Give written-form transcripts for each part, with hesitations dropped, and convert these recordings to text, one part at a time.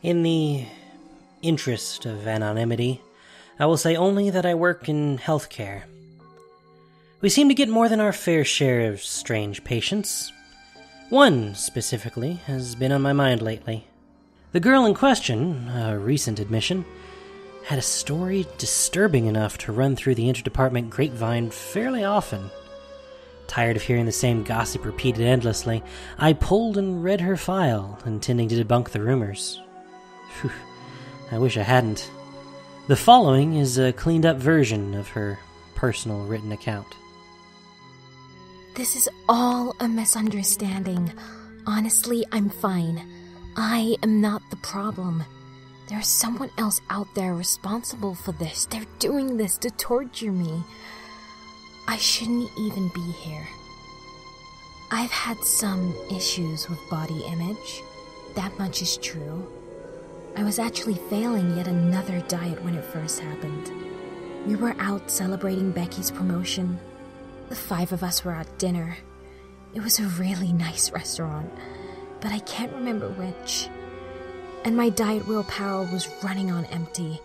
In the interest of anonymity, I will say only that I work in healthcare. We seem to get more than our fair share of strange patients. One, specifically, has been on my mind lately. The girl in question, a recent admission, had a story disturbing enough to run through the interdepartment grapevine fairly often. Tired of hearing the same gossip repeated endlessly, I pulled and read her file, intending to debunk the rumors. Phew, I wish I hadn't. The following is a cleaned-up version of her personal written account. This is all a misunderstanding. Honestly, I'm fine. I am not the problem. There's someone else out there responsible for this. They're doing this to torture me. I shouldn't even be here. I've had some issues with body image. That much is true. I was actually failing yet another diet when it first happened. We were out celebrating Becky's promotion. The 5 of us were at dinner. It was a really nice restaurant, but I can't remember which. And my diet willpower was running on empty.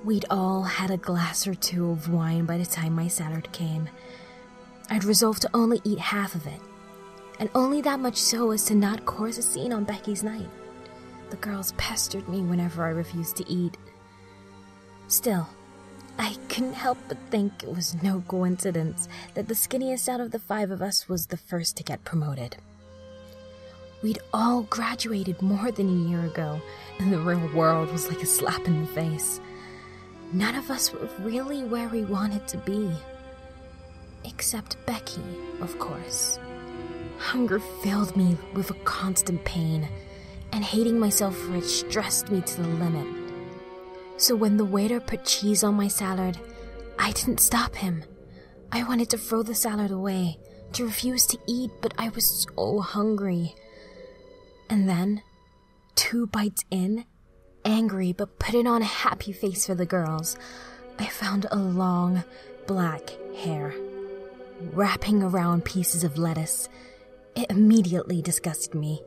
We'd all had a glass or 2 of wine by the time my salad came. I'd resolved to only eat half of it, and only that much so as to not cause a scene on Becky's night. The girls pestered me whenever I refused to eat. Still, I couldn't help but think it was no coincidence that the skinniest out of the 5 of us was the first to get promoted. We'd all graduated more than a year ago, and the real world was like a slap in the face. None of us were really where we wanted to be. Except Becky, of course. Hunger filled me with a constant pain, and hating myself for it stressed me to the limit. So when the waiter put cheese on my salad, I didn't stop him. I wanted to throw the salad away, to refuse to eat, but I was so hungry. And then, 2 bites in, angry but putting on a happy face for the girls, I found a long, black hair wrapping around pieces of lettuce. It immediately disgusted me.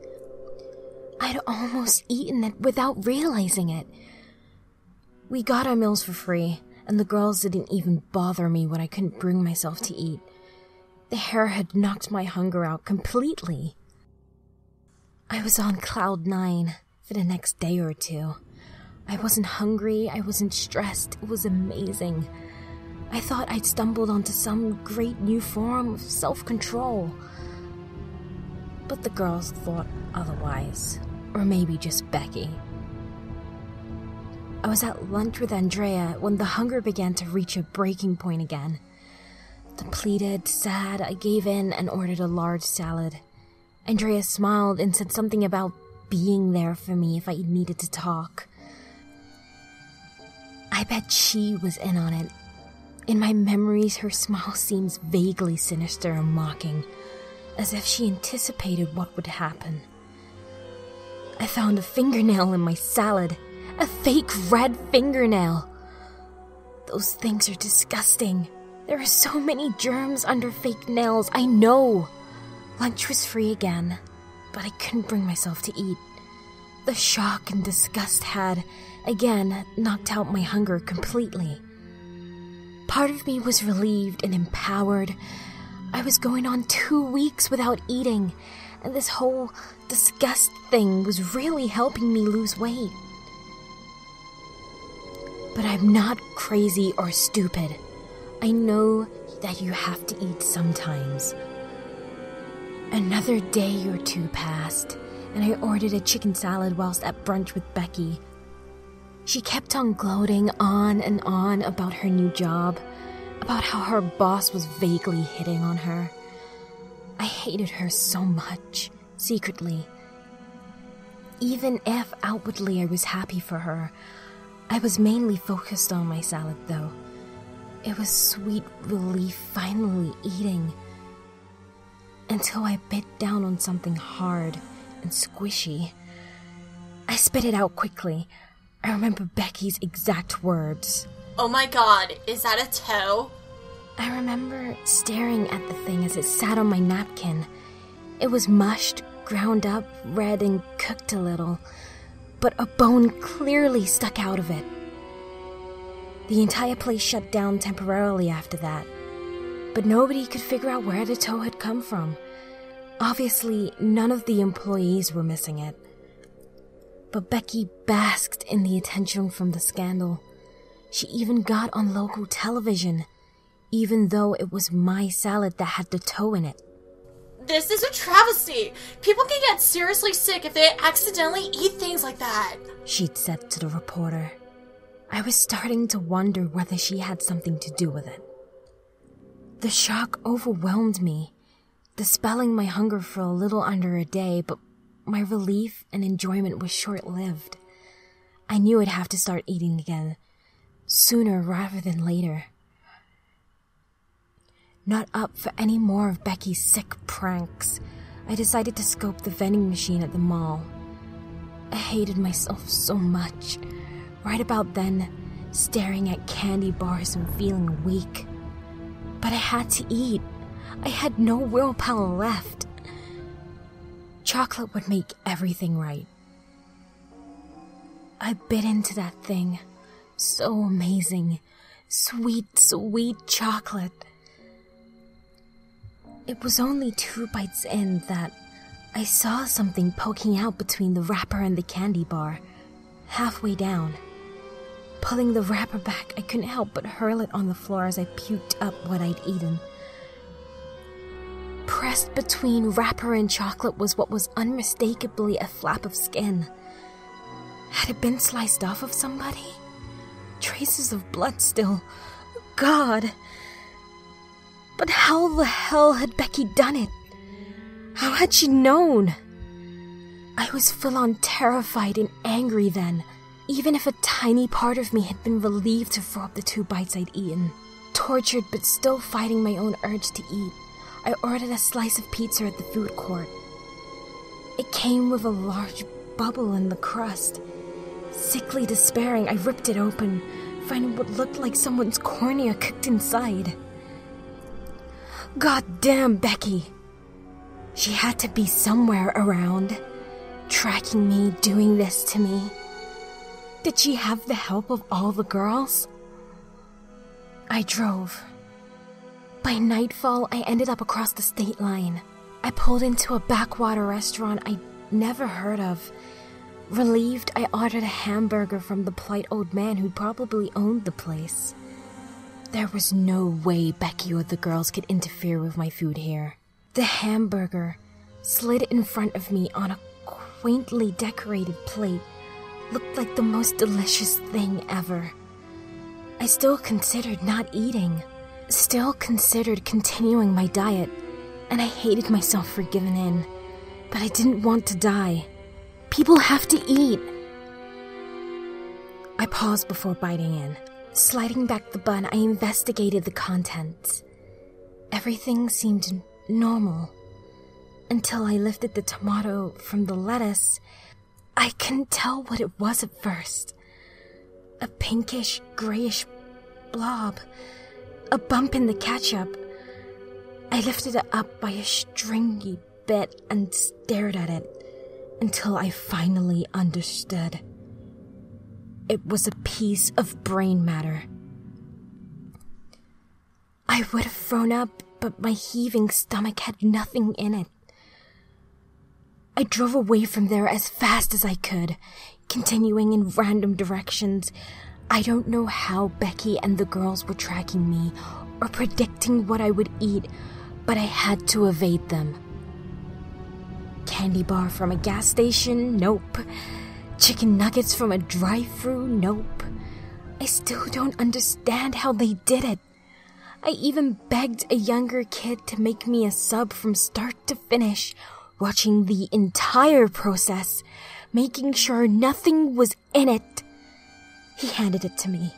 I'd almost eaten it without realizing it. We got our meals for free, and the girls didn't even bother me when I couldn't bring myself to eat. The hair had knocked my hunger out completely. I was on cloud 9 for the next day or 2. I wasn't hungry, I wasn't stressed, it was amazing. I thought I'd stumbled onto some great new form of self-control. But the girls thought otherwise, or maybe just Becky. I was at lunch with Andrea when the hunger began to reach a breaking point again. Depleted, sad, I gave in and ordered a large salad. Andrea smiled and said something about being there for me if I needed to talk. I bet she was in on it. In my memories, her smile seems vaguely sinister and mocking, as if she anticipated what would happen. I found a fingernail in my salad. A fake red fingernail. Those things are disgusting. There are so many germs under fake nails, I know. Lunch was free again, but I couldn't bring myself to eat. The shock and disgust had, again, knocked out my hunger completely. Part of me was relieved and empowered. I was going on 2 weeks without eating, and this whole disgust thing was really helping me lose weight. But I'm not crazy or stupid. I know that you have to eat sometimes. Another day or 2 passed, and I ordered a chicken salad whilst at brunch with Becky. She kept on gloating on and on about her new job, about how her boss was vaguely hitting on her. I hated her so much, secretly. Even if outwardly I was happy for her, I was mainly focused on my salad, though. It was sweet relief finally eating. Until I bit down on something hard and squishy. I spit it out quickly. I remember Becky's exact words. Oh my god, is that a toe? I remember staring at the thing as it sat on my napkin. It was mushed, ground up, red, and cooked a little. but a bone clearly stuck out of it. The entire place shut down temporarily after that, but nobody could figure out where the toe had come from. Obviously, none of the employees were missing it. But Becky basked in the attention from the scandal. She even got on local television, even though it was my salad that had the toe in it. This is a travesty. People can get seriously sick if they accidentally eat things like that, she'd said to the reporter. I was starting to wonder whether she had something to do with it. The shock overwhelmed me, dispelling my hunger for a little under a day, but my relief and enjoyment was short-lived. I knew I'd have to start eating again, sooner rather than later. Not up for any more of Becky's sick pranks, I decided to scope the vending machine at the mall. I hated myself so much. Right about then, staring at candy bars and feeling weak. But I had to eat. I had no willpower left. Chocolate would make everything right. I bit into that thing. So amazing. Sweet, sweet chocolate. It was only 2 bites in that I saw something poking out between the wrapper and the candy bar, halfway down. Pulling the wrapper back, I couldn't help but hurl it on the floor as I puked up what I'd eaten. Pressed between wrapper and chocolate was what was unmistakably a flap of skin. Had it been sliced off of somebody? Traces of blood still. God! But how the hell had Becky done it? How had she known? I was full-on terrified and angry then, even if a tiny part of me had been relieved to throw up the 2 bites I'd eaten. Tortured but still fighting my own urge to eat, I ordered a slice of pizza at the food court. It came with a large bubble in the crust. Sickly despairing, I ripped it open, finding what looked like someone's cornea cooked inside. God damn Becky! She had to be somewhere around, tracking me, doing this to me. Did she have the help of all the girls? I drove. By nightfall, I ended up across the state line. I pulled into a backwater restaurant I'd never heard of. Relieved, I ordered a hamburger from the polite old man who probably owned the place. There was no way Becky or the girls could interfere with my food here. The hamburger, slid in front of me on a quaintly decorated plate, looked like the most delicious thing ever. I still considered not eating, still considered continuing my diet, and I hated myself for giving in. But I didn't want to die. People have to eat. I paused before biting in. Sliding back the bun, I investigated the contents. Everything seemed normal. Until I lifted the tomato from the lettuce, I couldn't tell what it was at first. A pinkish, grayish blob. A bump in the ketchup. I lifted it up by a stringy bit and stared at it until I finally understood. It was a piece of brain matter. I would have thrown up, but my heaving stomach had nothing in it. I drove away from there as fast as I could, continuing in random directions. I don't know how Becky and the girls were tracking me or predicting what I would eat, but I had to evade them. Candy bar from a gas station? Nope. Chicken nuggets from a drive-thru? Nope. I still don't understand how they did it. I even begged a younger kid to make me a sub from start to finish, watching the entire process, making sure nothing was in it. He handed it to me.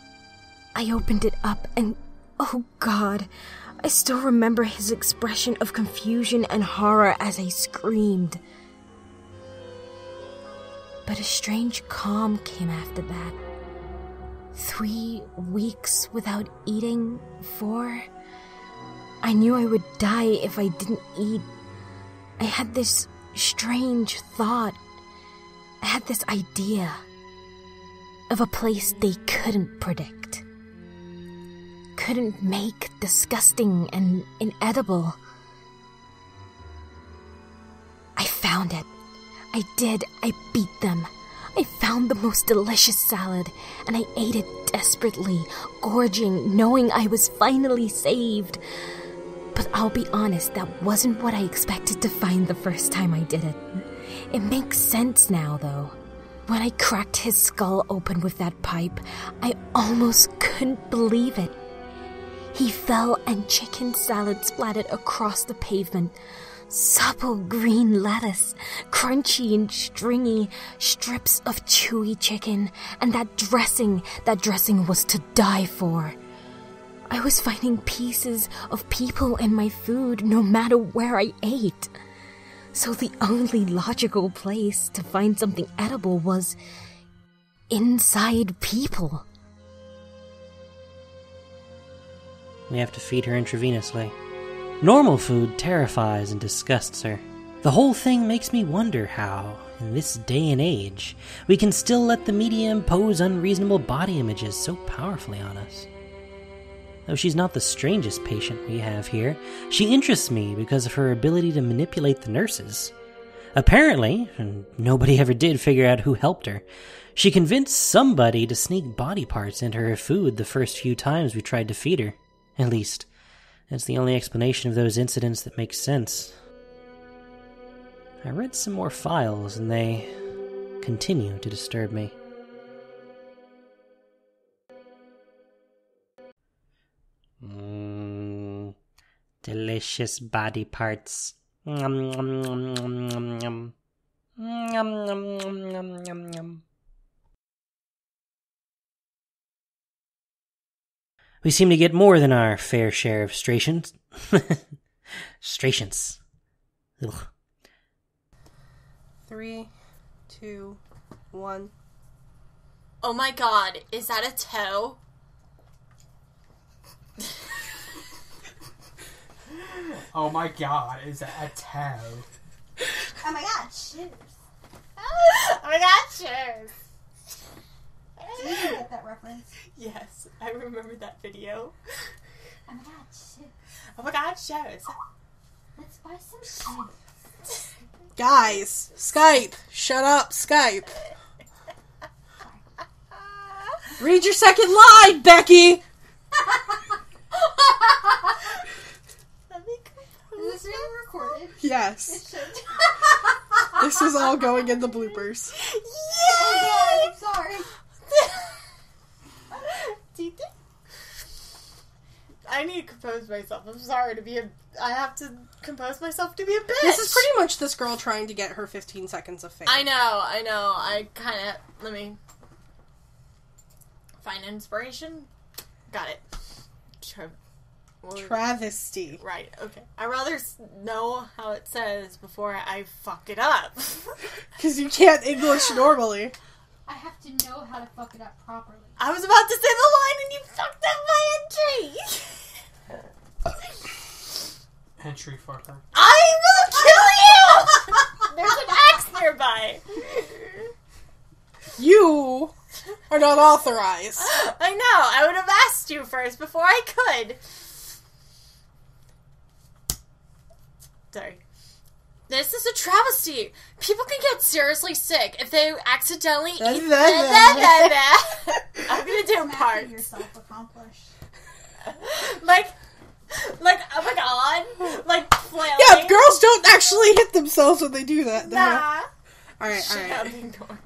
I opened it up and, oh God, I still remember his expression of confusion and horror as I screamed. But a strange calm came after that. 3 weeks without eating, 4. I knew I would die if I didn't eat. I had this strange thought. I had this idea of a place they couldn't predict. Couldn't make disgusting and inedible. I found it. I did. I beat them. I found the most delicious salad, and I ate it desperately, gorging, knowing I was finally saved. But I'll be honest, that wasn't what I expected to find the first time I did it. It makes sense now, though. When I cracked his skull open with that pipe, I almost couldn't believe it. He fell and chicken salad splattered across the pavement. Supple green lettuce, crunchy and stringy, strips of chewy chicken, and that dressing was to die for. I was finding pieces of people in my food no matter where I ate. So the only logical place to find something edible was inside people. We have to feed her intravenously. Normal food terrifies and disgusts her. The whole thing makes me wonder how, in this day and age, we can still let the media impose unreasonable body images so powerfully on us. Though she's not the strangest patient we have here, she interests me because of her ability to manipulate the nurses. Apparently, and nobody ever did figure out who helped her, she convinced somebody to sneak body parts into her food the first few times we tried to feed her. At least, that's the only explanation of those incidents that makes sense. I read some more files, and they continue to disturb me. Delicious body parts. Nom, nom, nom, nom, nom, nom. Nom, nom, nom, nom, nom, nom. We seem to get more than our fair share of strations. Strations. Ugh. 3, 2, 1. Oh my god, is that a toe? Oh my god, is that a toe? Oh my god, shoes. Oh my god, shoes. Did you get that reference? Yes, I remember that video. Oh my god, shoes. Oh my god, shoes. Let's buy some shoes. Guys, Skype. Shut up, Skype. Read your second line, Becky! Is this being recorded? Yes. It should. This is all going in the bloopers. Yay! Oh god, I'm sorry. Do you think? I need to compose myself. I'm sorry to be I have to compose myself to be a bitch. This is pretty much this girl trying to get her 15 seconds of fame. I know. I kind of... Let me... Find inspiration. Got it. Travesty. Right, okay. I'd rather know how it says before I fuck it up. Because you can't English normally. I have to know how to fuck it up properly. I was about to say the line and you fucked up my entry. Entry for her. I will kill you! There's an axe nearby. You are not authorized. I know. I would have asked you first before I could. Sorry. This is a travesty. People can get seriously sick if they accidentally eat... I'm gonna do Imagine parts. yourself accomplished. Like, oh my god. Like, flailing. Yeah, girls don't actually hit themselves when they do that. Nah. Alright, Shut alright. up, ignore.